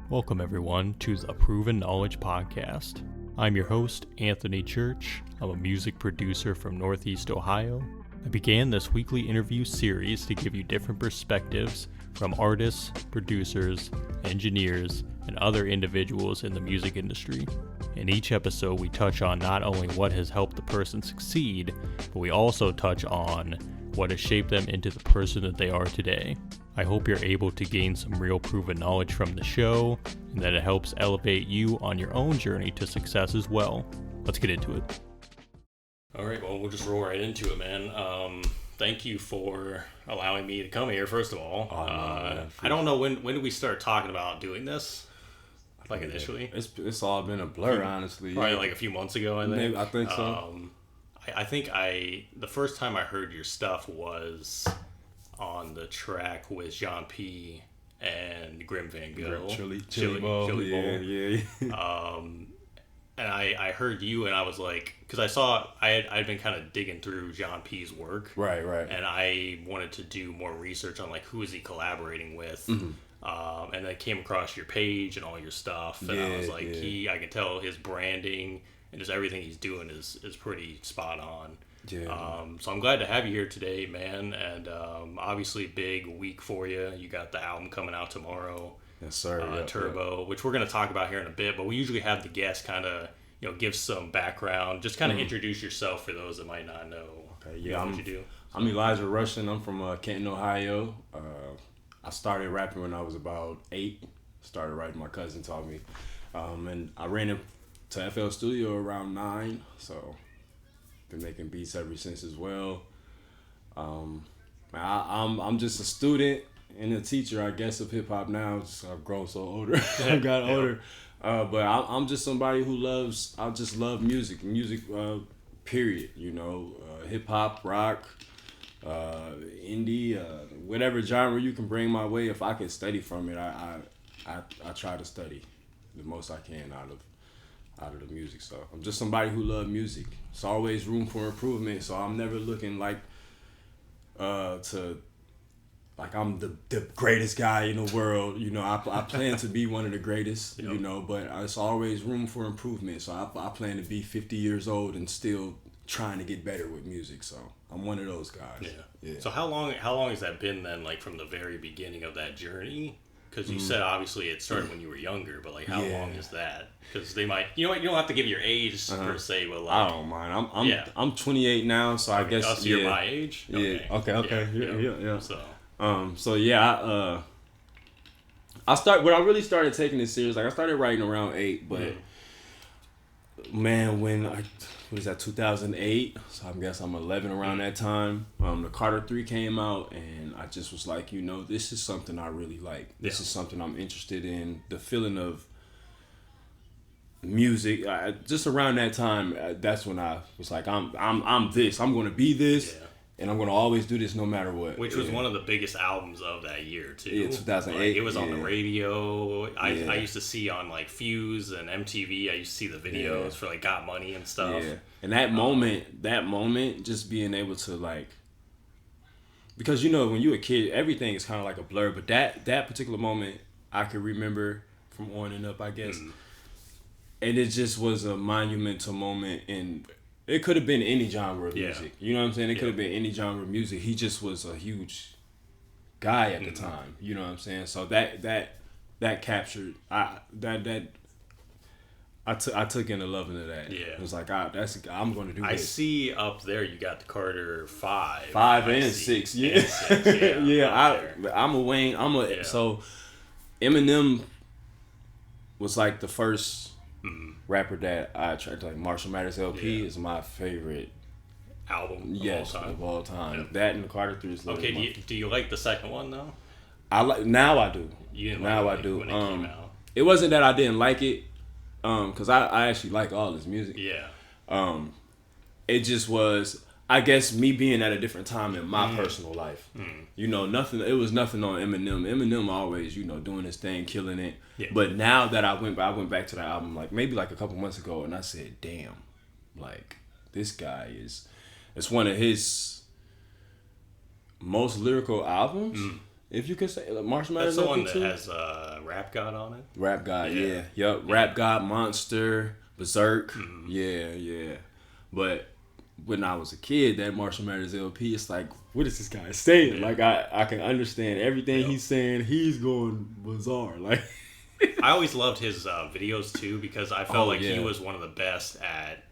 Welcome everyone to the Proven Knowledge Podcast. I'm your host, Anthony Church. I'm a music producer from Northeast Ohio. I began this weekly interview series to give you different perspectives from artists, producers, engineers, and other individuals in the music industry. In each episode, we touch on not only what has helped the person succeed, but we also touch on what has shaped them into the person that they are today. I hope you're able to gain some real proven knowledge from the show, and that it helps elevate you on your own journey to success as well. Let's get into it. All right, well, we'll just roll right into it, man. Thank you for allowing me to come here, first of all. I don't know, when did we start talking about doing this? Like initially? It's all been a blur, honestly. Probably like a few months ago, I think. Maybe, I think so. I think the first time I heard your stuff was on the track with John P. and Grim Van Gogh. Chili Bowl. Yeah. And I heard you, and I was like, because I'd been kind of digging through John P.'s work. Right. And I wanted to do more research on, like, who is he collaborating with. Mm-hmm. And I came across your page and all your stuff, and I was like, I can tell his branding and just everything he's doing is pretty spot on. Yeah. So I'm glad to have you here today, man. And obviously, big week for you. You got the album coming out tomorrow. Yes, sir. Turbo, which we're going to talk about here in a bit. But we usually have the guests kind of, give some background. Just kind of introduce yourself for those that might not know. Okay. Yeah. What you do. I'm Elijah Rushin. I'm from Canton, Ohio. I started rapping when I was about 8. Started writing. My cousin taught me, and I ran into FL Studio around 9. So. Been making beats ever since as well. I'm just a student and a teacher, I guess, of hip hop now. I've grown so older. I've got older. But I'm just somebody who I just love music, period. Hip hop, rock, indie, whatever genre you can bring my way. If I can study from it, I try to study the most I can out of the music. So I'm just somebody who loves music. It's always room for improvement, so I'm never looking like I'm the greatest guy in the world. I plan to be one of the greatest. But it's always room for improvement. So I plan to be 50 years old and still trying to get better with music. So I'm one of those guys. Yeah. So how long has that been then, like from the very beginning of that journey? Because you said obviously it started when you were younger, but like how long is that? Because they might, you don't have to give your age per se, but like I don't mind. I'm 28 now, so I guess so you're my age. Yeah. Okay. Yeah. So When I really started taking it serious, like I started writing around 8, but man, when was that 2008? So I guess I'm 11 around that time. The Carter 3 came out, and I just was like, this is something I really like. This is something I'm interested in. The feeling of music. Just around that time, that's when I was like, I'm this. I'm going to be this. Yeah. And I'm going to always do this no matter what. Which was one of the biggest albums of that year, too. Yeah, 2008. Like, it was on the radio. I used to see on, like, Fuse and MTV. I used to see the videos for, like, Got Money and stuff. Yeah. And that moment, just being able to, like... Because, when you're a kid, everything is kind of like a blur. But that particular moment, I could remember from on and up, I guess. And it just was a monumental moment in... It could have been any genre of music. You know what I'm saying? It could have been any genre of music. He just was a huge guy at the time. You know what I'm saying? So that captured I took in the loving of that. Yeah. It was like I'm going to do this. I see up there you got the Carter 5. 5 and 6. Yeah. I'm a Wayne. So Eminem was like the first rapper that I tried to like. Marshall Mathers LP is my favorite album of all time. Yeah. That and the Carter 3 is okay. Do you like the second one though? Now I do. You didn't now like I do. When it came out. It wasn't that I didn't like it, because I actually like all his music. Yeah. It just was, I guess, me being at a different time in my personal life. Nothing. It was nothing on Eminem. Eminem always, doing his thing, killing it. Yeah. But now that I went back to that album, like maybe like a couple months ago, and I said, damn, like this guy it's one of his most lyrical albums. If you could say Marshall That's Mathers the LP one that too. has Rap God on it. Rap God, yeah. Yep. Rap God, Monster, Berserk. Mm-hmm. Yeah. But when I was a kid, that Marshall Mathers LP, it's like, what is this guy saying? Yeah. Like, I can understand everything he's saying. He's going bizarre. Like, I always loved his videos too, because I felt he was one of the best at.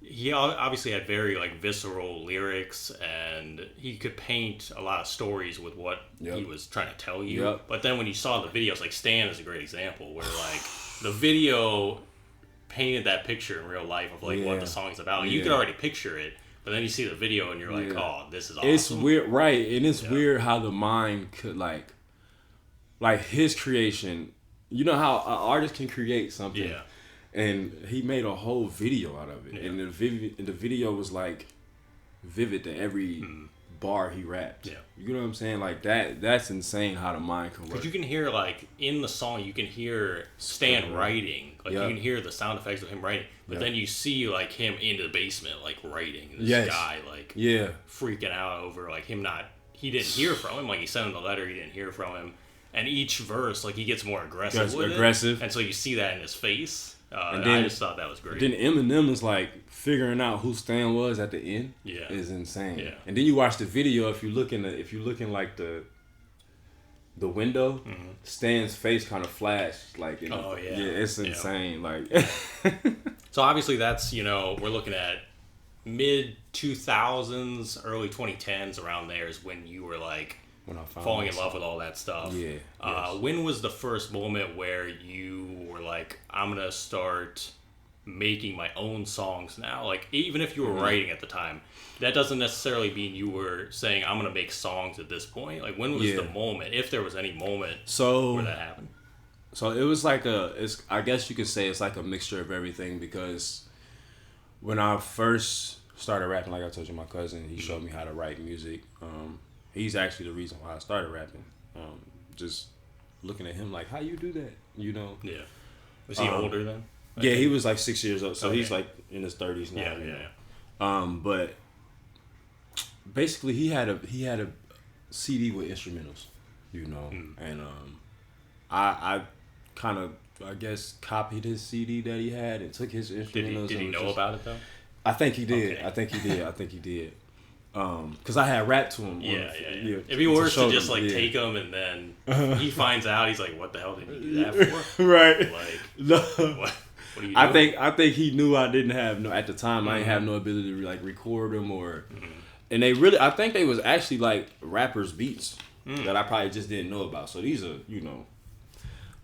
He obviously had very like visceral lyrics, and he could paint a lot of stories with what he was trying to tell you. Yep. But then when you saw the videos, like Stan is a great example, where like the video painted that picture in real life of like what the song's about. Like, you could already picture it, but then you see the video and you're like, oh, this is awesome. It's weird, right? And it's weird how the mind could like his creation. You know how an artist can create something. Yeah. And he made a whole video out of it. Yeah. And the video was like vivid to every bar he rapped. Yeah. You know what I'm saying? Like that's insane how the mind can work. Because you can hear like in the song, you can hear Stan writing. Like you can hear the sound effects of him writing. But then you see like him in the basement like writing. This guy like freaking out over like him not. He didn't hear from him. Like he sent him the letter, he didn't hear from him. And each verse, like he gets more aggressive with it. And so you see that in his face. And then, I just thought that was great. Then Eminem is like figuring out who Stan was at the end. Yeah, is insane. Yeah. And then you watch the video. If you look in like the window, Stan's face kind of flashed like. It's insane. Like. So obviously that's we're looking at mid 2000s, early 2010s. Around there is when you were like. When I falling in love with all that stuff. Yeah. When was the first moment where you were like, I'm going to start making my own songs now? Like, even if you were writing at the time, that doesn't necessarily mean you were saying, I'm going to make songs at this point. Like, when was the moment, if there was any moment where that happened? So it was like I guess you could say it's like a mixture of everything, because when I first started rapping, like I told you, my cousin, he showed me how to write music. He's actually the reason why I started rapping. Just looking at him like, how you do that? Yeah. Was he older then? Yeah, he was like 6 years old. So he's like in his 30s now. Yeah. But basically he had a CD with instrumentals, and I kind of, I guess, copied his CD that he had and took his instrumentals. Did he know about it though? I think he did. Okay. I think he did. Because I had rapped to him. It'd be worse to just like take him and then he finds out. He's like, "What the hell did you do that for?" Right. Like, no. What are you doing? I think he knew I didn't have at the time. I didn't have no ability to like record them or. And I think they was actually like rappers' beats that I probably just didn't know about. So these are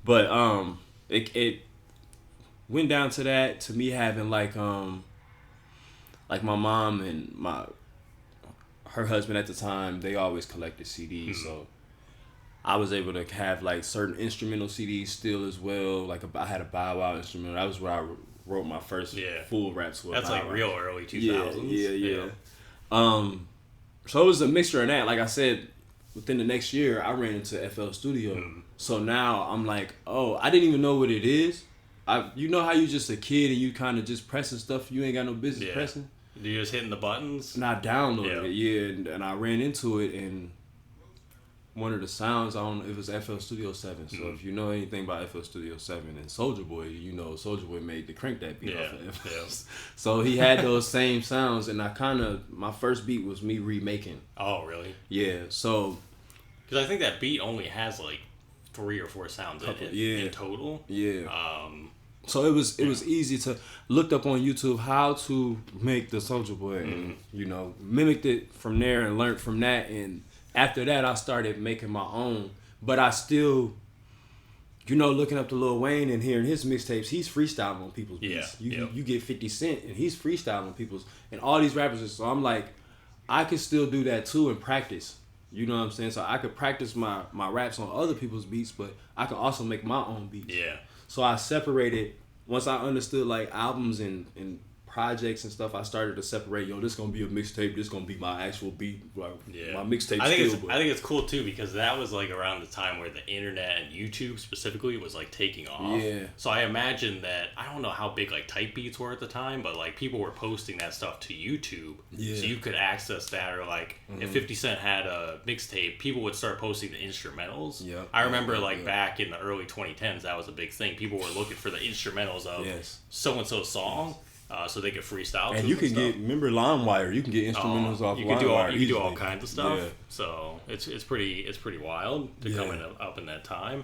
but it went down to that, to me having like my mom and her husband at the time, they always collected CDs, so I was able to have like certain instrumental CDs still as well. Like I had a Bow Wow instrumental. That was where I wrote my first full rap to. That's like real early 2000s. Yeah. So it was a mixture of that. Like I said, within the next year, I ran into FL Studio. So now I'm like, oh, I didn't even know what it is. You know how you just a kid and you kind of just pressing stuff you ain't got no business pressing. You're just hitting the buttons? And I downloaded it, and I ran into it, and one of the sounds, it was FL Studio 7. So if you know anything about FL Studio 7 and Soulja Boy, Soulja Boy made the Crank That beat off of FL. So he had those same sounds, and my first beat was me remaking. Oh, really? Yeah, so. Because I think that beat only has like 3 or 4 sounds in total. Yeah. So it was easy to look up on YouTube how to make the Soulja Boy and mimicked it from there and learned from that, and after that I started making my own. But I still looking up to Lil Wayne and hearing his mixtapes, he's freestyling on people's beats. You get 50 Cent and he's freestyling on people's, and all these rappers. So I'm like, I could still do that too and practice. You know what I'm saying? So I could practice my raps on other people's beats, but I can also make my own beats. Yeah. So I separated, once I understood like albums and projects and stuff, I started to separate. Yo, this gonna be a mixtape. This gonna be my actual beat. Like, my mixtape. I think it's cool too because that was like around the time where the internet and YouTube specifically was like taking off. Yeah. So I imagine that I don't know how big like type beats were at the time, but like people were posting that stuff to YouTube. Yeah. So you could access that, or like if 50 Cent had a mixtape, people would start posting the instrumentals. Yeah. I remember back in the early 2010s, that was a big thing. People were looking for the instrumentals of so and so song. So they could freestyle. And you can get, remember LimeWire? You can get instrumentals off LimeWire. You can do all kinds of stuff. Yeah. So it's pretty wild to come up in that time.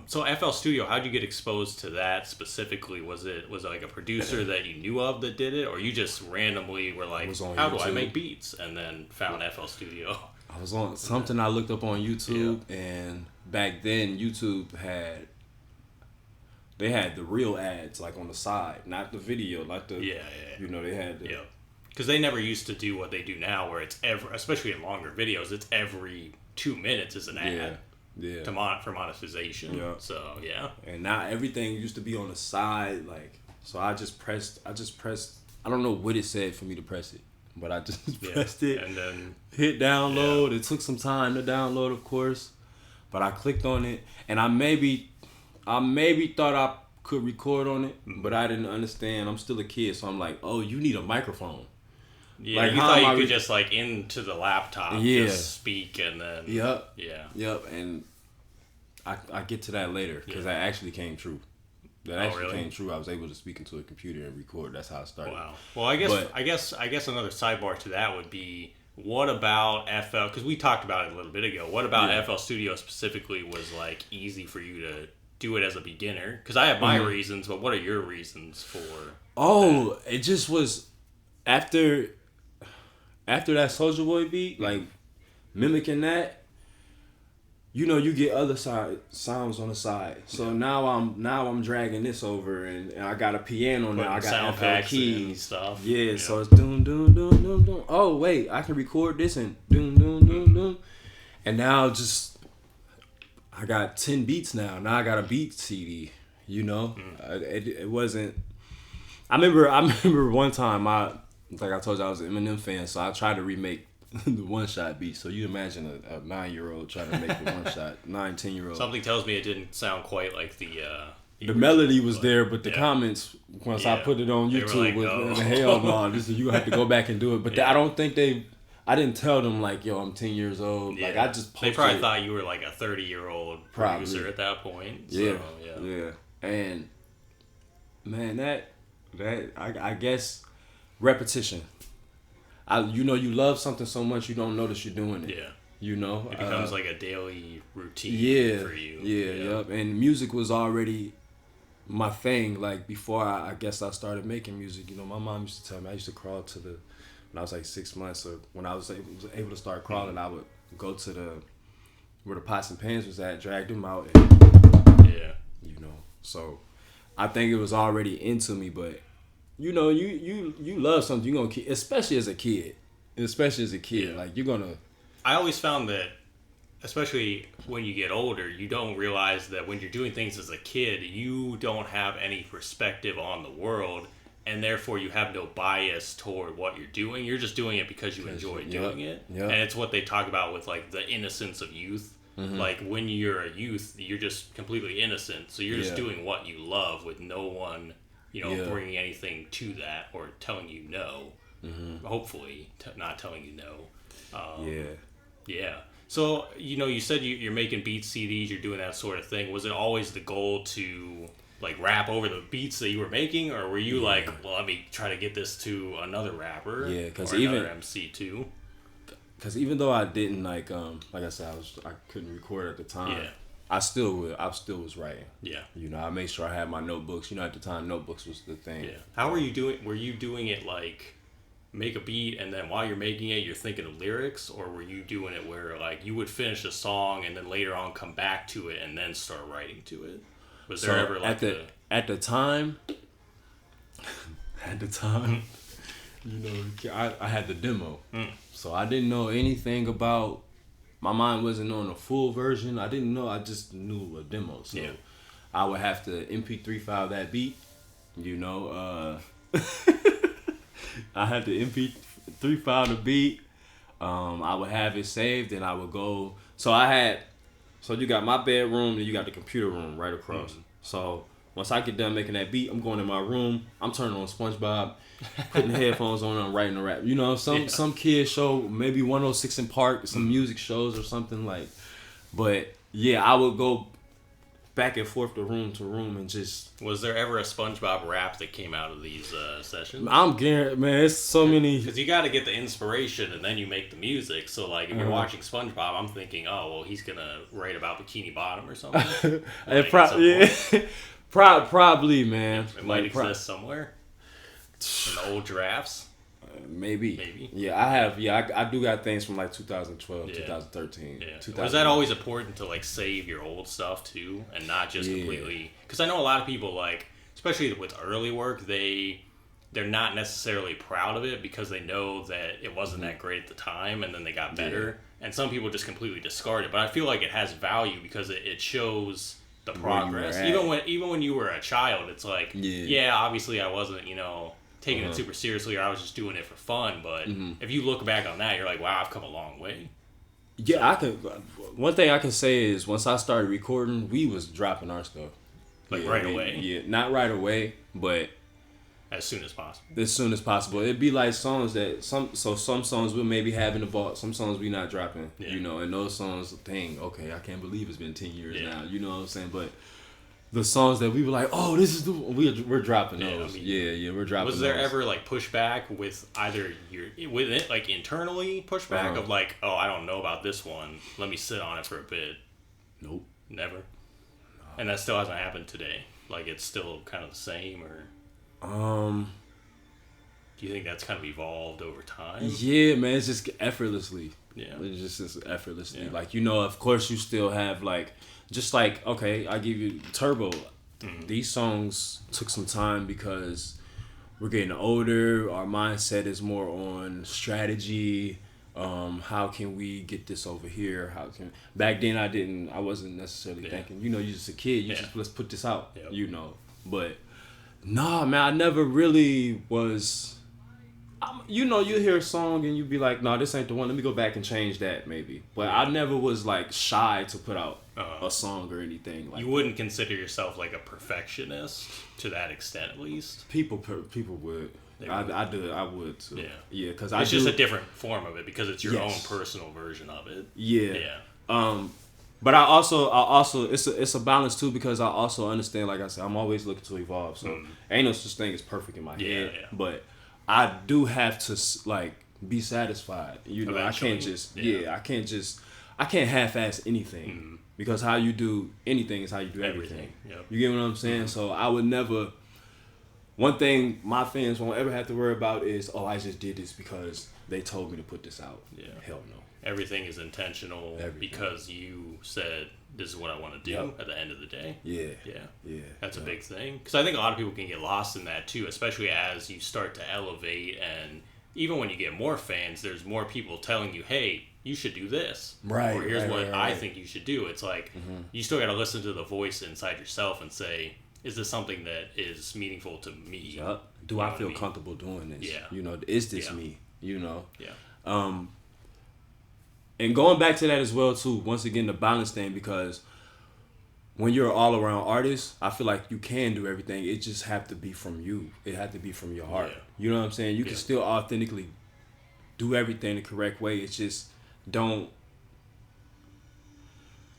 So FL Studio, how'd you get exposed to that specifically? Was it like a producer that you knew of that did it, or you just randomly were like, how do I make beats, and then found FL Studio? I was on something I looked up on YouTube, and back then YouTube had. They had the real ads like on the side, not the video, like the you know, they had the because they never used to do what they do now, where it's especially in longer videos, it's every 2 minutes is an ad for monetization. Yeah. So and now everything used to be on the side, like so. I just pressed. I don't know what it said for me to press it, but I just pressed it and then hit download. It took some time to download, of course, but I clicked on it, and I maybe thought I could record on it, but I didn't understand. I'm still a kid, so I'm like, oh, you need a microphone. Yeah, like, you thought you could just like into the laptop just speak and then... Yep, and I get to that later because that actually came true. Came true. I was able to speak into a computer and record. That's how I started. Wow. Well, I guess another sidebar to that would be, what about FL? Because we talked about it a little bit ago. What about FL Studio specifically was like easy for you to do it as a beginner? Because I have my reasons, but what are your reasons for that? It just was after that Soulja Boy beat, like mimicking that, you know, you get other sounds on the side. So now I'm dragging this over, and I got a piano now. I got sound FL keys and stuff. Yeah, so it's doom doom doom doom doom. Oh wait, I can record this and doom doom doom doom. And now I got 10 beats now. Now I got a beat CD. You know, it wasn't. I remember one time like I told you, I was an Eminem fan, so I tried to remake the One Shot beat. So you imagine a 9-year-old trying to make the One Shot, 10-year-old. Something tells me it didn't sound quite like the melody was there, but the comments once I put it on YouTube was hell no. You have to go back and do it. But I don't think I didn't tell them like, yo, I'm 10 years old. Yeah. Like I just posted. They probably thought you were like a 30-year-old producer at that point. So, yeah. And man, that I guess repetition. You love something so much you don't notice you're doing it. Yeah. You know, it becomes like a daily routine for you. Yep. And music was already my thing. Like before I guess I started making music. You know, my mom used to tell me I used to crawl to when I was like 6 months, or when I was able to start crawling, I would go to where the pots and pans was at, drag them out, and you know. So I think it was already into me, but you know, you love something, you're gonna keep, especially as a kid, like you're gonna. I always found that, especially when you get older, you don't realize that when you're doing things as a kid, you don't have any perspective on the world, and therefore you have no bias toward what you're doing. You're just doing it because you enjoy doing it. Yep. And it's what they talk about with like the innocence of youth. Mm-hmm. Like when you're a youth, you're just completely innocent. So you're just doing what you love with no one, bringing anything to that or telling you no. Mm-hmm. Hopefully not telling you no. Yeah. So, you said you're making beat CDs, you're doing that sort of thing. Was it always the goal to like rap over the beats that you were making, or were you like, well, let me try to get this to another rapper, because another MC too? Because even though I didn't like I said, I couldn't record at the time. Yeah. I still was writing. Yeah. I made sure I had my notebooks. At the time, notebooks was the thing. Yeah. How were you doing? Were you doing it like make a beat and then while you're making it, you're thinking of lyrics, or were you doing it where like you would finish a song and then later on come back to it and then start writing to it? Was there ever like at the time? I had the demo, so I didn't know anything about. My mind wasn't on a full version. I didn't know. I just knew a demo, so I would have to MP3 file that beat, I had the MP3 file to beat. I would have it saved, and I would go. So you got my bedroom, and you got the computer room right across. Mm-hmm. So once I get done making that beat, I'm going in my room. I'm turning on SpongeBob, putting the headphones on, and I'm writing a rap. You know, some kids show, maybe 106 in Park, some music shows or something like. But yeah, I would go back and forth to room and just. Was there ever a SpongeBob rap that came out of these sessions? I'm guaranteed, man. It's so many. Because you got to get the inspiration and then you make the music. So like, if you're watching SpongeBob, I'm thinking, oh well, he's gonna write about Bikini Bottom or something. Probably, man. It might exist somewhere in the old drafts. Maybe. Yeah, I have. Yeah, I do got things from like 2012, 2013. Yeah. Was that always important to like save your old stuff too, and not just completely? Because I know a lot of people, like, especially with early work, they're not necessarily proud of it because they know that it wasn't that great at the time, and then they got better. And some people just completely discard it. But I feel like it has value because it shows the progress. Even when you were a child, it's like, obviously I wasn't, taking it super seriously, or I was just doing it for fun. But if you look back on that, you're like, wow, I've come a long way. Yeah, I can. One thing I can say is once I started recording, we was dropping our stuff right away. Yeah, not right away, but as soon as possible. It'd be like songs that some songs we'll maybe have in the vault, some songs we not dropping. And those songs, okay, I can't believe it's been 10 years now. You know what I'm saying? But the songs that we were like, oh, this is we're dropping those. We're dropping. Was there ever like pushback with either with it, like internally pushback of like, oh, I don't know about this one, let me sit on it for a bit? Nope. Never. No. And that still hasn't happened today. Like it's still kind of the same, or do you think that's kind of evolved over time? Yeah, man, it's just effortlessly. Yeah. It's just effortlessly. Yeah. Like, of course you still have like. Just like, okay, I give you Turbo. These songs took some time because we're getting older. Our mindset is more on strategy. How can we get this over here? Back then I wasn't necessarily thinking, you're just a kid. Let's put this out, But nah, man, I never really was. You hear a song and you be like, no, this ain't the one. Let me go back and change that maybe. But I never was like shy to put out a song or anything. Like you wouldn't consider yourself like a perfectionist to that extent, at least. People would. I would too. Yeah. Because it's just a different form of it because it's your own personal version of it. Yeah. But I also it's a balance too because I also understand, like I said, I'm always looking to evolve. So ain't no such thing as perfect in my head. Yeah. But I do have to like be satisfied. Eventually. I can't half-ass anything because how you do anything is how you do everything. Yep. You get what I'm saying? So I would never. One thing my fans won't ever have to worry about is, oh, I just did this because they told me to put this out. Yeah. Hell no. Everything is intentional because you said this is what I want to do at the end of the day. Yeah. That's a big thing. Because I think a lot of people can get lost in that too, especially as you start to elevate. And even when you get more fans, there's more people telling you, hey, you should do this. Right. Or here's what I think you should do. It's like you still got to listen to the voice inside yourself and say, is this something that is meaningful to me? Yep. Do I feel comfortable doing this? Yeah. Is this me? Yeah. And going back to that as well too, once again the balance thing, because when you're an all around artist, I feel like you can do everything. It just have to be from you. It had to be from your heart. Yeah. You know what I'm saying? You can still authentically do everything the correct way. It's just don't.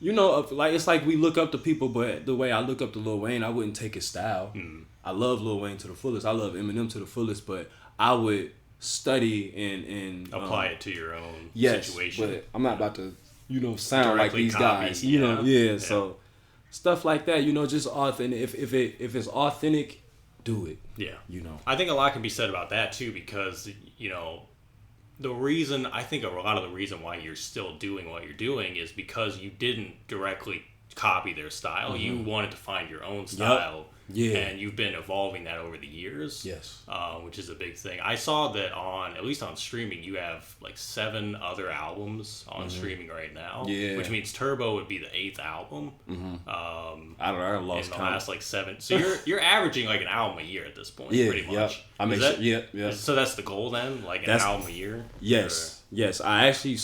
Like it's like we look up to people, but the way I look up to Lil Wayne, I wouldn't take his style. I love Lil Wayne to the fullest. I love Eminem to the fullest, but I would study and apply it to your own situation. But I'm not about to, sound directly like these guys. Yeah. So stuff like that, just authentic. If it's authentic, do it. Yeah. I think a lot can be said about that too, because the reason, I think a lot of the reason why you're still doing what you're doing is because you didn't directly copy their style. You wanted to find your own style. Yeah. And you've been evolving that over the years. Yes. Which is a big thing. I saw that at least on streaming, you have like 7 other albums on streaming right now. Yeah. Which means Turbo would be the 8th album. I lost in the count. last like 7. So you're averaging like an album a year at this point, Yeah, pretty much. Yep. Yeah. So that's the goal then, like an album a year. Yes. Yes. I actually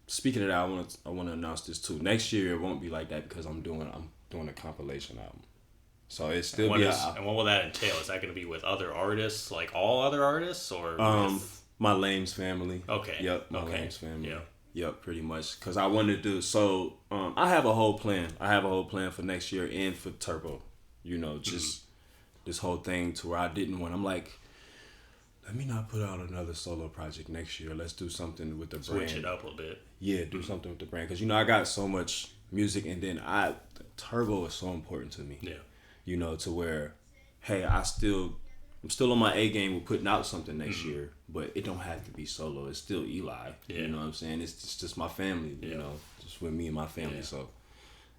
speaking of that, I want to announce this too. Next year it won't be like that because I'm doing a compilation album. So it's still and what will that entail? Is that going to be with other artists, like all other artists, or with my Lames family? Okay. Yep. My Lames family. Yeah. Yep. Pretty much because I wanted to do so. I have a whole plan. I have a whole plan for next year and for Turbo. You know, just this whole thing to where I didn't want. I'm like, let me not put out another solo project next year. Let's do something with the brand. Switch it up a little bit. Yeah, do something with the brand because I got so much music, and then Turbo is so important to me. Yeah. You know, to where, hey, I'm still on my A game with putting out something next year, but it don't have to be solo. It's still Eli. Yeah. You know what I'm saying? It's just my family. You know, just with me and my family. Yeah. So,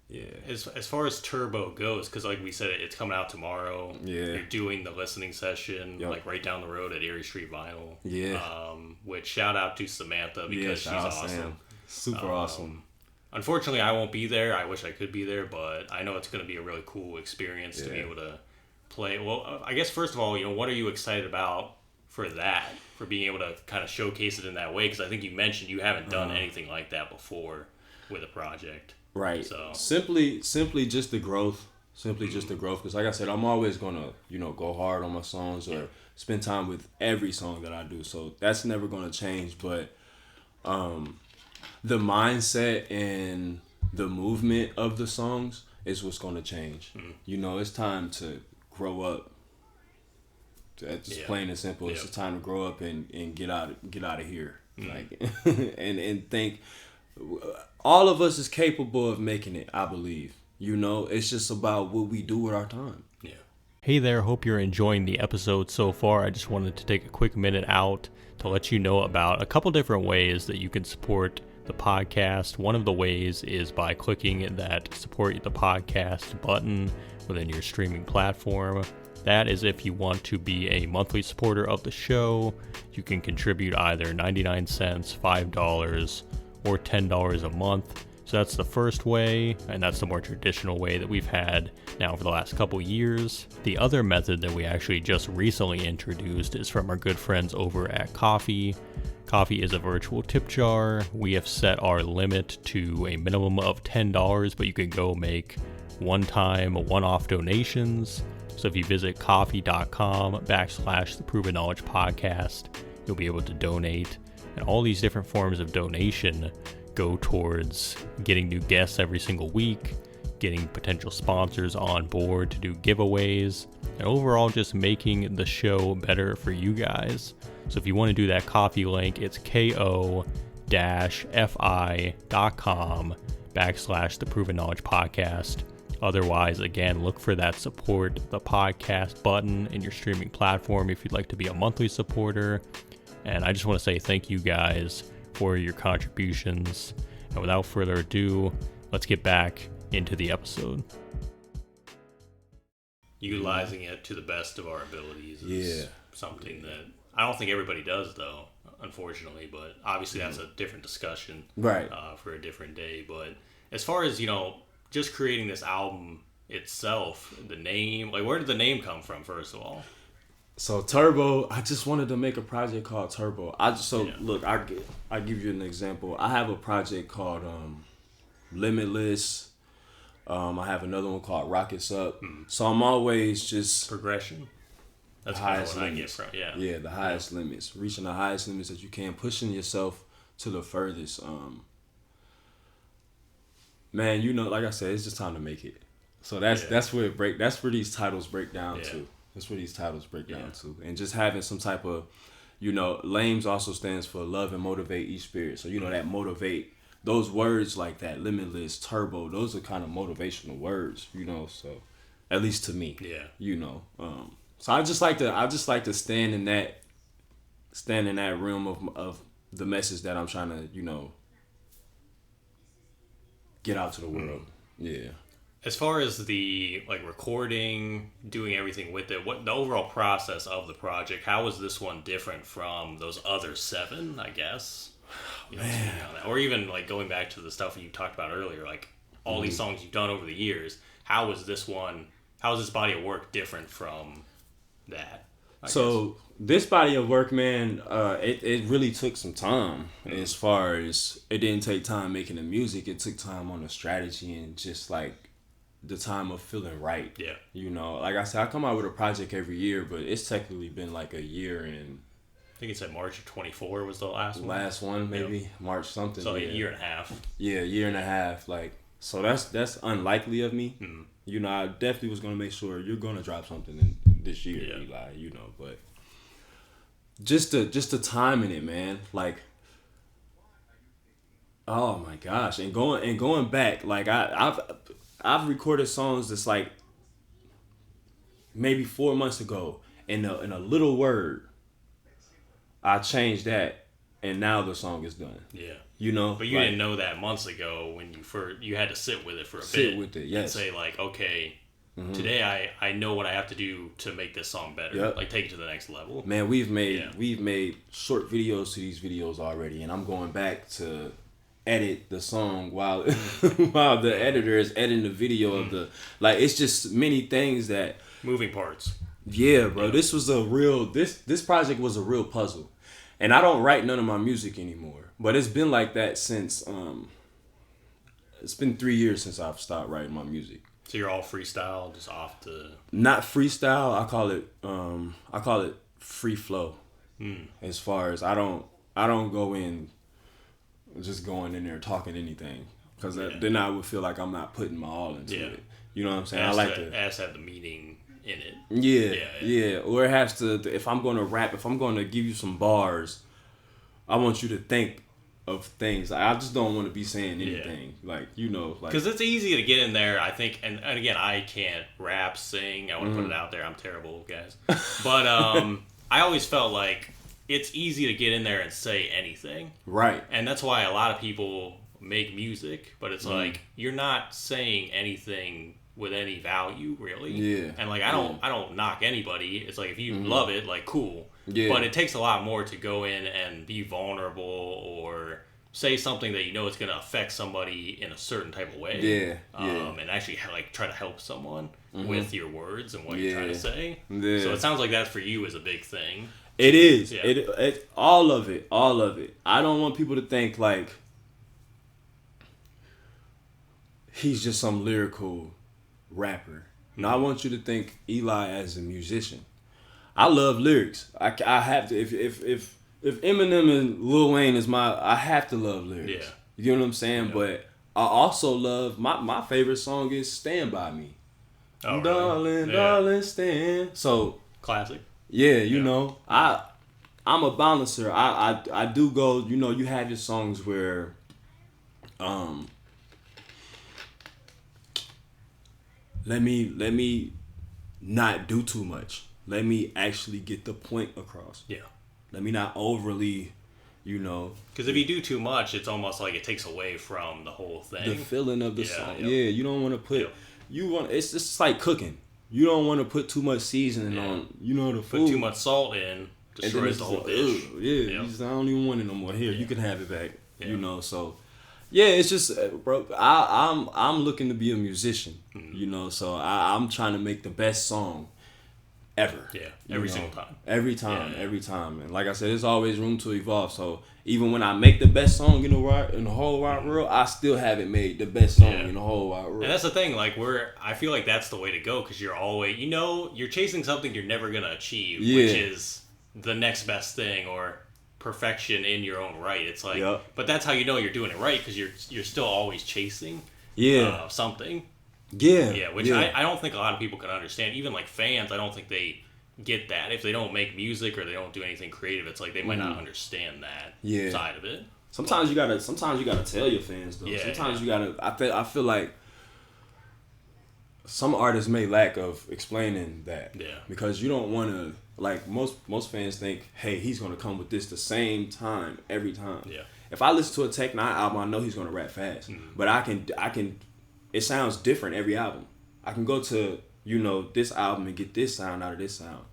yeah. As far as Turbo goes, because like we said, it's coming out tomorrow. Yeah. You're doing the listening session like right down the road at Erie Street Vinyl. Yeah. Which shout out to Samantha because she's awesome. Sam. Super awesome. Unfortunately, I won't be there. I wish I could be there, but I know it's going to be a really cool experience to be able to play. Well, I guess first of all, what are you excited about for that? For being able to kind of showcase it in that way? Because I think you mentioned you haven't done anything like that before with a project. Right. So simply just the growth. Simply just the growth. Because like I said, I'm always gonna go hard on my songs or spend time with every song that I do. So that's never gonna change. But the mindset and the movement of the songs is what's going to change. It's time to grow up. That's just plain and simple. It's time to grow up and get out of here. Like and think all of us is capable of making it, I believe. It's just about what we do with our time. Yeah. Hey there, hope you're enjoying the episode so far. I just wanted to take a quick minute out to let you know about a couple different ways that you can support the podcast. One of the ways is by clicking that support the podcast button within your streaming platform. That is if you want to be a monthly supporter of the show. You can contribute either 99 cents, $5, or $10 a month. So that's the first way, and that's the more traditional way that we've had now for the last couple years. The other method that we actually just recently introduced is from our good friends over at Ko-fi. Ko-fi is a virtual tip jar. We have set our limit to a minimum of $10, but you can go make one-time, one-off donations. So if you visit ko-fi.com/the Proven Knowledge Podcast, you'll be able to donate. And all these different forms of donation go towards getting new guests every single week, getting potential sponsors on board to do giveaways, and overall just making the show better for you guys. So if you want to do that Ko-fi link, it's ko-fi.com/the Proven Knowledge Podcast. Otherwise, again, look for that support the podcast button in your streaming platform if you'd like to be a monthly supporter. And I just want to say thank you guys for your contributions. And without further ado, let's get back into the episode. Utilizing it to the best of our abilities is something that I don't think everybody does, though, unfortunately. But obviously that's a different discussion for a different day. But as far as, just creating this album itself, the name, like where did the name come from, first of all? So Turbo, I just wanted to make a project called Turbo. Look, I give you an example. I have a project called Limitless. I have another one called Rockets Up. So I'm always just progression. That's the highest limits. I get from. Yeah, the highest limits, reaching the highest limits that you can, pushing yourself to the furthest. Man, like I said, it's just time to make it. So that's where these titles break down to. That's what these titles break down to. And just having some type of, Lames also stands for love and motivate each spirit. So, that motivate, those words like that, limitless, turbo, those are kind of motivational words, so at least to me. Yeah. So I just like to stand in that realm of the message that I'm trying to, get out to the world. Yeah. As far as the like recording, doing everything with it, what the overall process of the project, how was this one different from those other 7, I guess? Speaking on that. Or even like going back to the stuff you talked about earlier, like all these songs you've done over the years, how was this body of work different from that? I guess. This body of work, man, it really took some time. As far as it didn't take time making the music, it took time on the strategy and just like the time of feeling right. Yeah. Like I said, I come out with a project every year, but it's technically been like a year and I think it said March of 24 was the last one. Last one, maybe March something. So like a year and a half. Yeah, a year and a half. Like, so that's unlikely of me. Mm-hmm. I definitely was gonna make sure you're gonna drop something in this year, Eli. But just the time in it, man. Like, oh my gosh, and going back, like I've recorded songs that's like maybe 4 months ago, in a little word, I changed that, and now the song is done. Yeah. But you didn't know that months ago when you had to sit with it for a bit. Sit with it, yes. And say like, okay, today I know what I have to do to make this song better. Yep. Like take it to the next level. Man, we've made short videos to these videos already, and I'm going back to edit the song while the editor is editing the video of the, like, it's just many things that moving parts. Yeah, bro. This project was a real puzzle. And I don't write none of my music anymore. But it's been like that since it's been 3 years since I've stopped writing my music. So you're all freestyle, just off the Not freestyle, I call it free flow. As far as I don't go in just going in there talking anything, because then I would feel like I'm not putting my all into it. You know what I'm saying? It has to have the meaning in it. Yeah. Or it has to, if I'm going to rap, if I'm going to give you some bars, I want you to think of things. I just don't want to be saying anything. Like, because it's easy to get in there, I think, and again, I can't rap, sing. I want to put it out there. I'm terrible, guys. But I always felt like it's easy to get in there and say anything. Right. And that's why a lot of people make music, but it's like you're not saying anything with any value, really. Yeah. And like I don't knock anybody. It's like if you love it, like cool. Yeah. But it takes a lot more to go in and be vulnerable or say something that you know it's going to affect somebody in a certain type of way. Yeah. And actually like try to help someone with your words and what you're trying to say. Yeah. So it sounds like that for you is a big thing. It is. Yeah. It all of it. I don't want people to think like he's just some lyrical rapper. No, I want you to think Eli as a musician. I love lyrics. I have to. If Eminem and Lil Wayne is I have to love lyrics. Yeah. You get what I'm saying? Yeah. But I also love my favorite song is "Stand by Me." Oh, darling, really? Darling, stand. So classic. Yeah, you know, I'm a balancer. I do go. You have your songs where, let me not do too much. Let me actually get the point across. Yeah. Let me not overly, Because if you do too much, it's almost like it takes away from the whole thing. The feeling of the song. Yep. Yeah, you don't want to put. Yep. It's just like cooking. You don't want to put too much seasoning on. The food. Put too much salt in, destroys the whole dish. Yeah. Yep. I don't even want it no more. Here, you can have it back. Yeah. So. Yeah, it's just, bro. I'm looking to be a musician. So I'm trying to make the best song ever. Yeah, every single time. Every time. And like I said, there's always room to evolve. So even when I make the best song in the whole wide world, I still haven't made the best song in the whole wide world. And that's the thing. Like I feel like that's the way to go, because you're always, you're chasing something you're never gonna achieve, which is the next best thing or perfection in your own right. It's like, but that's how you know you're doing it right, because you're still always chasing something. Which I don't think a lot of people can understand. Even like fans, I don't think they get that. If they don't make music or they don't do anything creative, it's like they might not understand that side of it. Sometimes you gotta tell your fans though. Sometimes you gotta. I feel like some artists may lack of explaining that. Yeah. Because you don't want to, like, most fans think, hey, he's gonna come with this the same time every time. Yeah. If I listen to a Tech 9 album, I know he's gonna rap fast. But I can it sounds different every album. I can go to, you know, this album and get this sound out of this sound.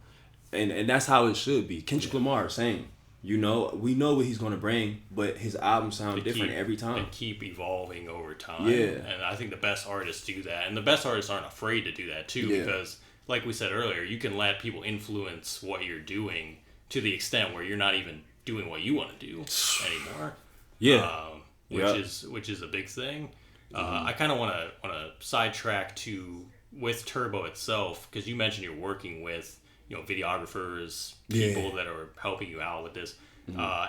And that's how it should be. Kendrick Lamar, same. You know, we know what he's going to bring, but his albums sound different every time. And keep evolving over time. Yeah. And I think the best artists do that. And the best artists aren't afraid to do that, too, because, like we said earlier, you can let people influence what you're doing to the extent where you're not even doing what you want to do anymore. Yeah. Which is a big thing. I kind of want to sidetrack to with Turbo itself, because you mentioned you're working with, you know, videographers, people that are helping you out with this.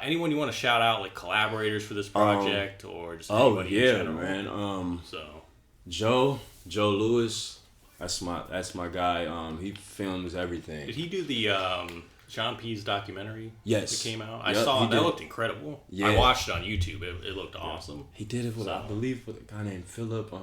Anyone you want to shout out, like collaborators for this project, or just anybody in general? Man. Joe Lewis, that's my guy. He films everything. Did he do the John P's documentary? Yes, that came out. I saw it. That looked incredible. Yeah. I watched it on YouTube. It looked awesome. He did it with I believe with a guy named Philip. I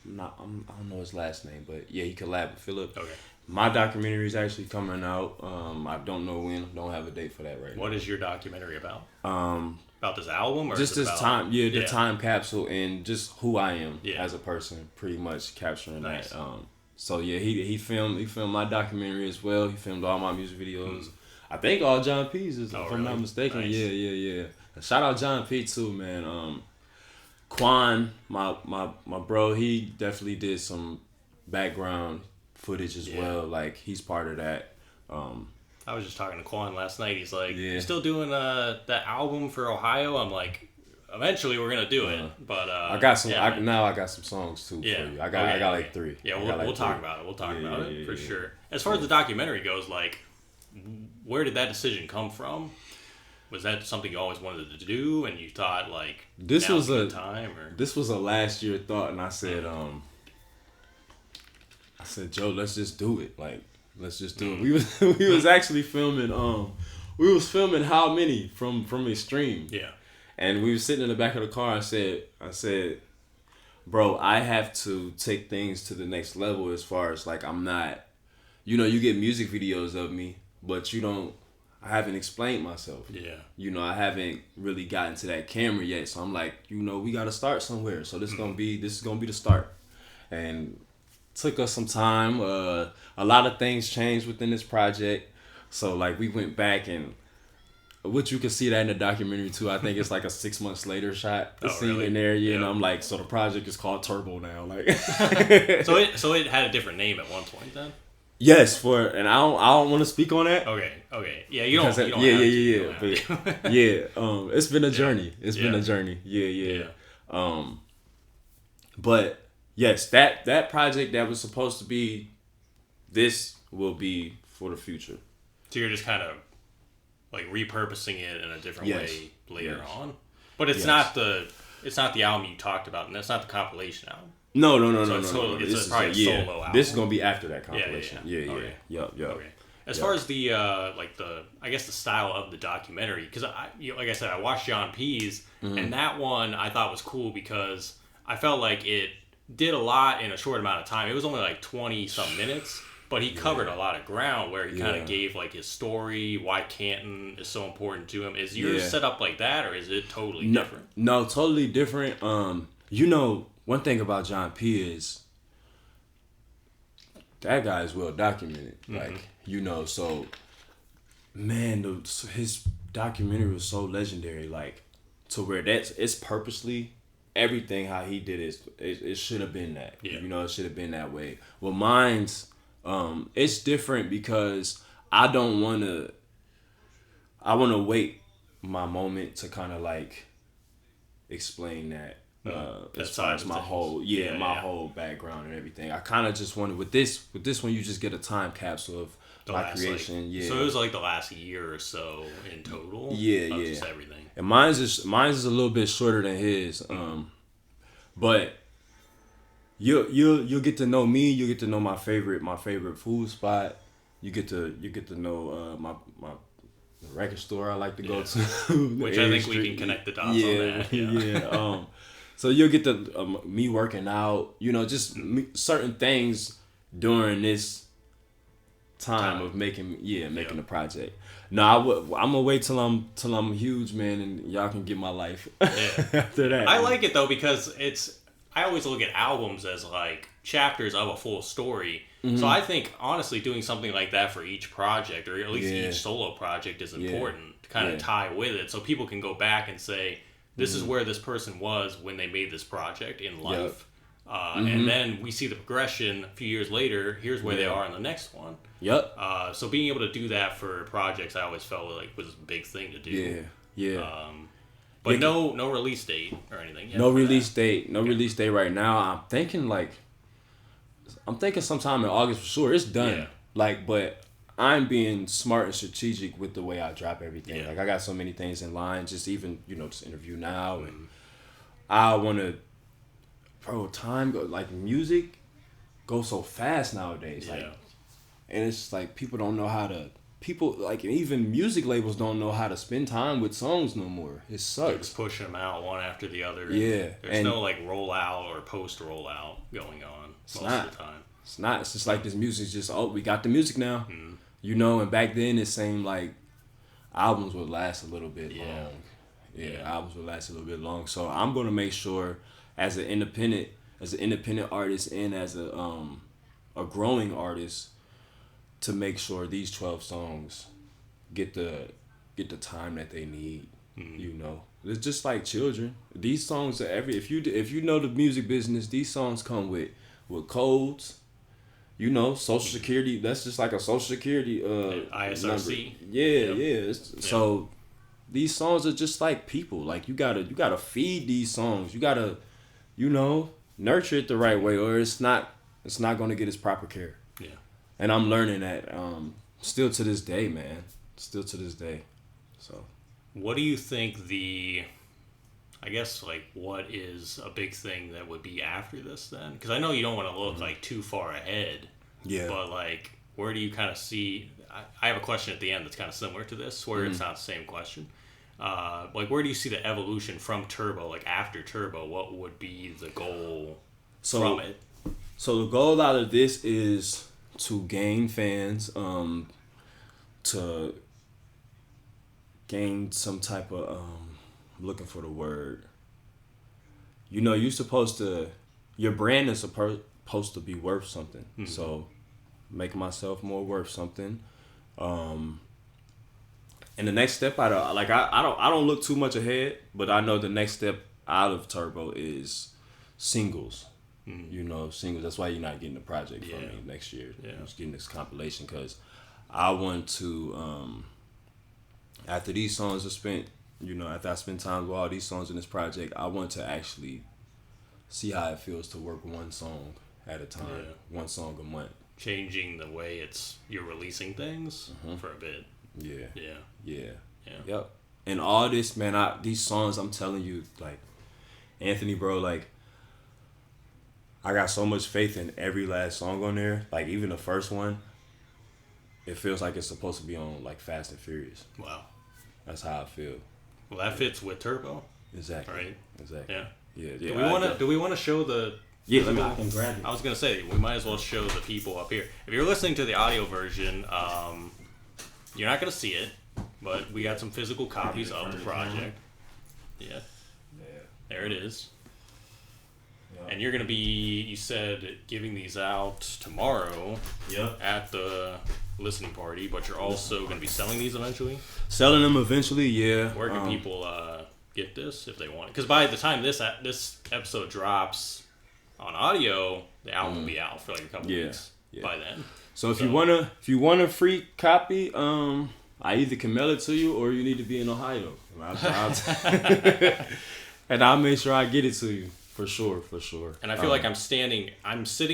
don't know his last name, but yeah, he collabed with Philip. Okay. My documentary is actually coming out. I don't know when. Don't have a date for that right now. What is your documentary about? About this album, or just this time? Yeah, the time capsule and just who I am as a person. Pretty much capturing that. So yeah, he filmed my documentary as well. He filmed all my music videos. I think all John P's is, if I'm not mistaken. Nice. Yeah. Shout out John P too, man. Quan, my bro, he definitely did some background footage as well. Like, he's part of that. I was just talking to Quan last night. He's like, "You still doing that album for Ohio?" I'm like, "Eventually we're gonna do it." But I got some. Now I got some songs too for you. I got like 3. Yeah, we'll talk about it. We'll talk about it for sure. As far as the documentary goes, like, where did that decision come from? Was that something you always wanted to do, and you thought like this was a time? Or? This was a last year thought, and I said, Joe, let's just do it. Like, let's just do it. We was actually filming. We was filming How Many from Extreme. Yeah. And we were sitting in the back of the car. I said, bro, I have to take things to the next level as far as like I'm not. You know, you get music videos of me, but I haven't explained myself. Yeah. You know, I haven't really gotten to that camera yet. So I'm like, you know, we got to start somewhere. So this is gonna be the start. And took us some time. A lot of things changed within this project. So like we went back, and which you can see that in the documentary too. I think it's like a 6 months later shot. The scene really? In there, and I'm like, so the project is called Turbo now. Like, so it had a different name at one point then. Yes, and I don't want to speak on that. Okay. Yeah, you don't have to. But it's been a journey. It's been a journey. Yeah. But yes, that project that was supposed to be, this will be for the future. So you're just kind of like repurposing it in a different way later on. But it's not the album you talked about, and that's not the compilation album. No. It's probably a solo album. This is gonna be after that compilation. Yeah. Okay. Yep. Okay. As far as the I guess the style of the documentary, because like I said, I watched John P's, and that one I thought was cool because I felt like it did a lot in a short amount of time. It was only like 20 some minutes, but he covered a lot of ground where he kind of gave like his story, why Canton is so important to him. Is yours set up like that, or is it totally different? No, totally different. You know, one thing about John P is that guy is well documented. Like, you know, so man, his documentary was so legendary. Like, to where it's purposely everything how he did it should have been that. Yeah. You know, it should have been that way. Well, mine's it's different because I want to wait my moment to kind of like explain that. As far as my whole whole background and everything, I kind of just wanted with this one, you just get a time capsule of my creation. So it was like the last year or so in total. Just everything. And mine's is a little bit shorter than his. But you'll get to know me. You get to know my favorite food spot. You get to know my record store I like to go to. Which I think we can connect the dots on that. Yeah. So you'll get to me working out, you know, just certain things during this time of making the project. No, I'm gonna wait till I'm huge, man, and y'all can get my life after that. I like it though because I always look at albums as like chapters of a full story. So I think honestly doing something like that for each project, or at least each solo project, is important to kind of tie with it, so people can go back and say, this is where this person was when they made this project in life. And then we see the progression a few years later. Here's where they are in the next one. So being able to do that for projects, I always felt like was a big thing to do. But no release date or anything. No release date. No release date right now. I'm thinking sometime in August for sure. It's done. But I'm being smart and strategic with the way I drop everything. Like, I got so many things in line. Just even, this interview now, and I want to. Bro, music goes so fast nowadays. And it's like people don't know how to. Even music labels don't know how to spend time with songs no more. It sucks. They're just pushing them out one after the other. There's no rollout or post rollout going on most of the time. It's not. It's just like this music's just, we got the music now. And back then it seemed like albums would last a little bit long. Albums would last a little bit long. So I'm gonna make sure, as an independent artist and as a growing artist, to make sure these 12 songs get the time that they need. It's just like children. These songs are if you know the music business, these songs come with codes. Social security. That's just like a social security ISRC. So these songs are just like people. Like, you gotta feed these songs. You gotta nurture it the right way, or it's not gonna get its proper care. And I'm learning that still to this day, man. Still to this day. So, what do you think what is a big thing that would be after this then? Because I know you don't want to look too far ahead. But where do you kind of see? I have a question at the end that's kind of similar to this, where it's not the same question. Where do you see the evolution from Turbo? After Turbo, what would be the goal from it? So the goal out of this is to gain fans, to gain some type of, looking for the word. You're supposed to, your brand is supposed to be worth something. So make myself more worth something. And the next step I don't look too much ahead, but I know the next step out of Turbo is singles. Singles. That's why you're not getting a project from me next year. I'm just getting this compilation because I want to, after these songs are spent, after I spend time with all these songs in this project, I want to actually see how it feels to work one song at a time, one song a month. Changing the way you're releasing things for a bit. Yep. And all this, man, these songs, I'm telling you, Anthony, bro, I got so much faith in every last song on there. Even the first one, it feels like it's supposed to be on Fast and Furious. Wow. That's how I feel. Well, that fits with Turbo. Exactly. Right? Exactly. Yeah. Do we want to show the? Yeah, I can grab it. I was gonna say we might as well show the people up here. If you're listening to the audio version, you're not gonna see it, but we got some physical copies of the project. Yeah. There it is. And you're going to be, you said, giving these out tomorrow at the listening party, but you're also going to be selling these eventually? Selling them eventually, yeah. Where can people get this if they want it? Because by the time this episode drops on audio, the album will be out for a couple weeks by then. So if you want a free copy, I either can mail it to you or you need to be in Ohio. And I'll make sure I get it to you. For sure. And I feel like I'm sitting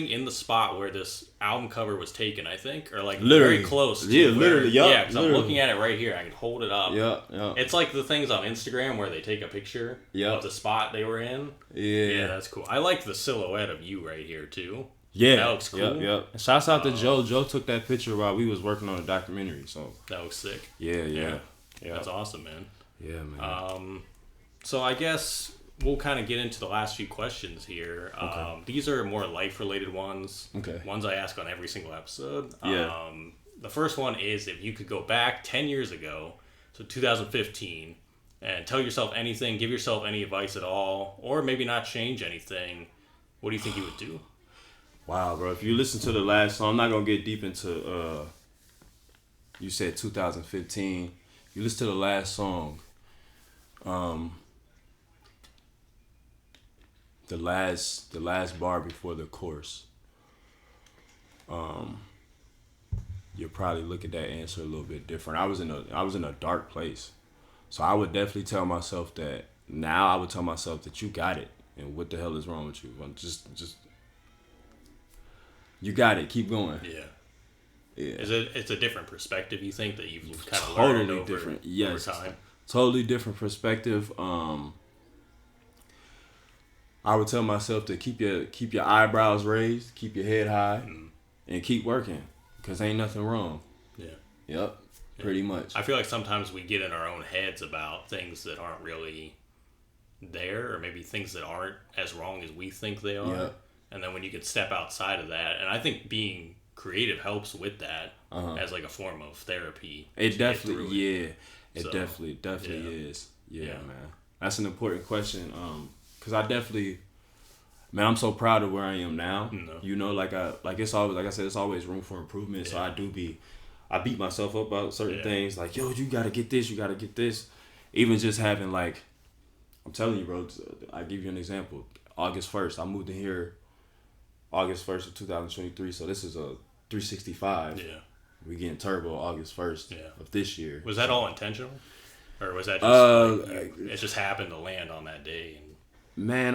in the spot where this album cover was taken, I think, or literally very close to literally, because I'm looking at it right here. I can hold it up. Yeah. It's like the things on Instagram where they take a picture of the spot they were in. Yeah, that's cool. I like the silhouette of you right here too. Yeah. That looks cool. Yep. Shouts out to Joe. Joe took that picture while we was working on a documentary, so that looks sick. Yeah. That's awesome, man. Yeah, man. So I guess we'll kind of get into the last few questions here. Okay. These are more life-related ones. Okay. Ones I ask on every single episode. Yeah. The first one is if you could go back 10 years ago, so 2015, and tell yourself anything, give yourself any advice at all, or maybe not change anything, What do you think you would do? Wow, bro. If you listen to the last song, I'm not going to get deep into, you said 2015. You listen to the last song, the last bar before the chorus, you'll probably look at that answer a little bit different. I was in a dark place. So I would definitely tell myself that now I would tell myself that you got it. And what the hell is wrong with you? Just you got it. Keep going. Yeah. Yeah. It's a different perspective, you think, that you've kind of Totally learned over, different. Yes. over time? Totally different perspective. I would tell myself to keep your eyebrows raised, keep your head high, and keep working, because ain't nothing wrong. Yeah. Yep. Pretty much. I feel like sometimes we get in our own heads about things that aren't really there, or maybe things that aren't as wrong as we think they are. Yep. And then when you can step outside of that, and I think being creative helps with that as like a form of therapy. It definitely, It So, definitely is. Yeah, man. That's an important question. Cause I definitely, man, I'm so proud of where I am now. No. You know, it's always, like I said, it's always room for improvement. So I beat myself up about certain things. Like, yo, you gotta get this. You gotta get this. Even just having like, I'm telling you, bro. I give you an example. August 1st, I moved in here. August 1st of 2023. So this is a 365. Yeah. We getting turbo August 1st of this year. Was that all intentional? Or was that just it just happened to land on that day? Man,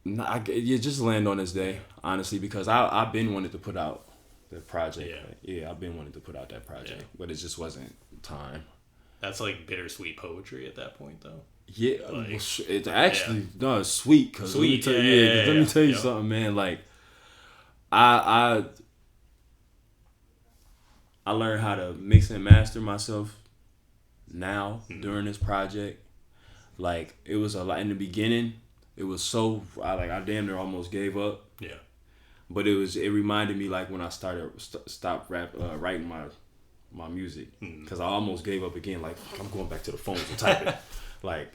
you just land on this day, honestly, because I've been wanting to put out the project. Yeah, I've been wanting to put out that project, but it just wasn't time. That's like bittersweet poetry at that point, though. Yeah, like, it's actually sweet. Cause let me tell you something, man. Like, I learned how to mix and master myself now during this project. Like, it was a lot in the beginning. It was so I damn near almost gave up. Yeah. But it reminded me like when I stopped writing my music, because I almost gave up again. Like, I'm going back to the phones and typing. Like,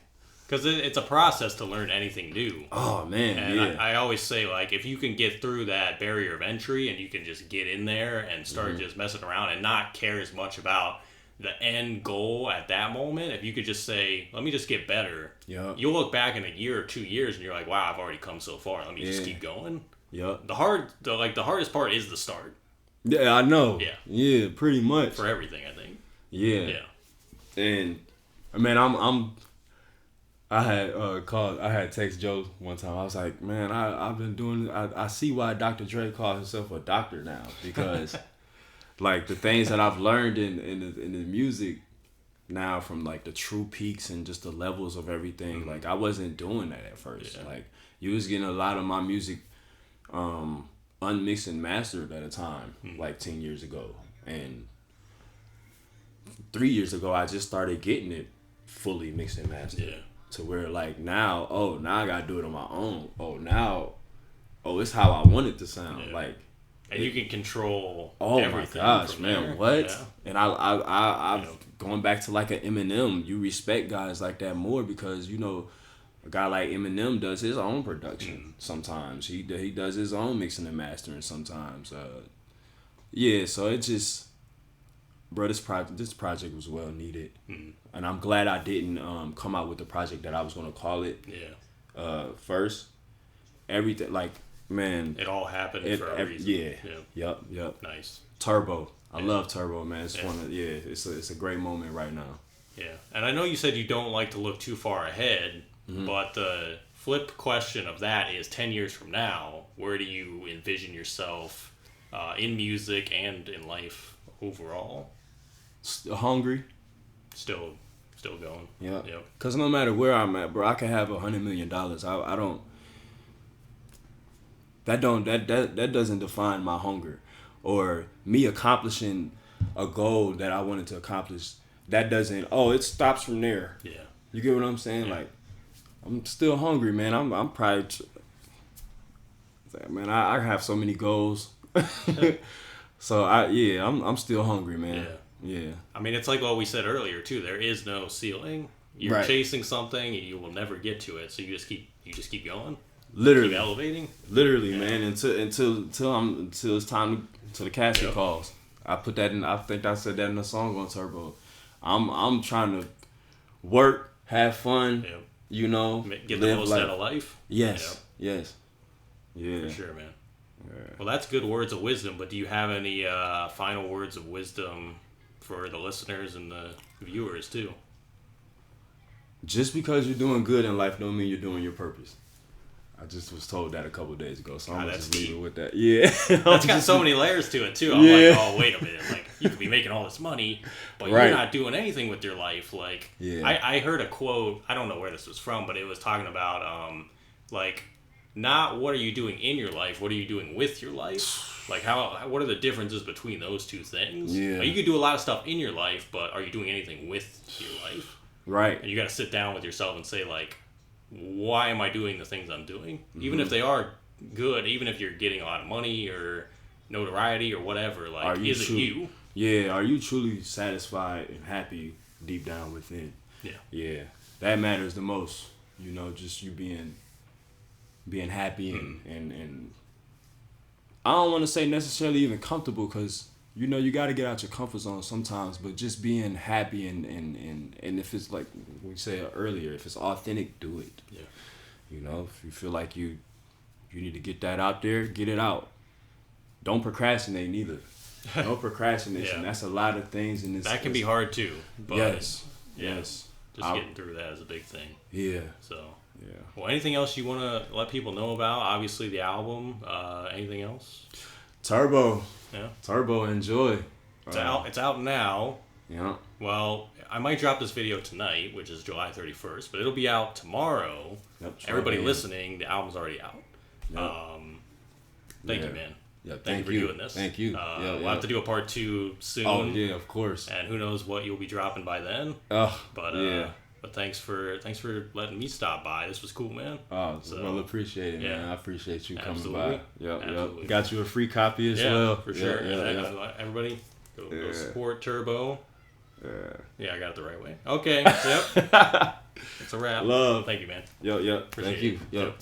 because it's a process to learn anything new. Oh man, and I always say, like, if you can get through that barrier of entry and you can just get in there and start just messing around and not care as much about the end goal at that moment, if you could just say, let me just get better, you'll look back in a year or 2 years and you're like, wow, I've already come so far, let me just keep going. The hardest part is the start. Yeah, I know. Yeah, pretty much for everything, I think. And man, I had text Joe one time. I was like, man, I've been doing. I see why Dr. Dre calls himself a doctor now, because like the things that I've learned in the music now, from like the true peaks and just the levels of everything. Like, I wasn't doing that at first. Like, you was getting a lot of my music unmixed and mastered at a time, like 10 years ago, and 3 years ago I just started getting it fully mixed and mastered. To where like now I gotta do it on my own. It's how I want it to sound. Like, and you can control. Oh everything my gosh, from man! there. What? Yeah. And I going back to like an Eminem. You respect guys like that more, because a guy like Eminem does his own production. Sometimes he does his own mixing and mastering. Sometimes, So it just, bro, this project was well needed, and I'm glad I didn't come out with the project that I was gonna call it. First, everything, like, man, it all happened for a reason. Yep. Nice. Turbo. I love Turbo, man. It's a great moment right now. Yeah, and I know you said you don't like to look too far ahead, but the flip question of that is 10 years from now, where do you envision yourself in music and in life overall? Hungry. Still going. Yeah. Because no matter where I'm at, bro, I can have $100 million. That doesn't define my hunger, or me accomplishing a goal that I wanted to accomplish. That doesn't. It stops from there. Yeah. You get what I'm saying? Like, I'm still hungry, man. I'm probably. Man, I have so many goals. So I'm still hungry, man. Yeah. I mean, it's like what we said earlier too. There is no ceiling. You're chasing something, and you will never get to it. So you just keep going. Literally. Keep elevating. Literally, man. Until it's time to the casting calls. I put that in. I think I said that in the song on Turbo. I'm trying to work, have fun. Yep. You know, get the most out of life. Yes. Yep. Yes. Yeah. For sure, man. Yeah. Well, that's good words of wisdom. But do you have any final words of wisdom for the listeners and the viewers too? Just because you're doing good in life don't mean you're doing your purpose. I just was told that a couple of days ago, so I'm gonna just leave it with that. Yeah, that's got so many layers to it too. I'm like, oh wait a minute, like you could be making all this money, but you're not doing anything with your life. Like, I heard a quote. I don't know where this was from, but it was talking about like not what are you doing in your life, what are you doing with your life? Like what are the differences between those two things? Yeah, like, you could do a lot of stuff in your life, but are you doing anything with your life? Right. And you got to sit down with yourself and say like, why am I doing the things I'm doing? Even if they are good, even if you're getting a lot of money or notoriety or whatever, like, is it you? Yeah, are you truly satisfied and happy deep down within? Yeah. Yeah, that matters the most. You know, just you being happy and I don't want to say necessarily even comfortable, because you know you got to get out your comfort zone sometimes, but just being happy and if it's like we said earlier, if it's authentic, do it. Yeah. You know, if you feel like you need to get that out there, get it out. Don't procrastinate neither. No procrastination. That's a lot of things in this. That can be hard too. But yes. Just getting through that is a big thing. Yeah. So. Yeah. Well, anything else you want to let people know about? Obviously, the album. Anything else? Turbo. Yeah. Turbo, enjoy. It's out now. Yeah. Well, I might drop this video tonight, which is July 31st, but it'll be out tomorrow. Yep, Everybody listening, the album's already out. Yep. Thank you, man. Yeah, thank you for doing this. Thank you. We'll have to do a part 2 soon. Oh yeah, of course. And who knows what you'll be dropping by then. But thanks for letting me stop by. This was cool, man. Oh, well appreciated, man. I appreciate you coming by. Yep. Got you a free copy as well. For sure. Everybody, go support Turbo. Yeah, I got it the right way. Okay. Yep. It's a wrap. Love. Thank you, man. Yep. Thank you. Yep.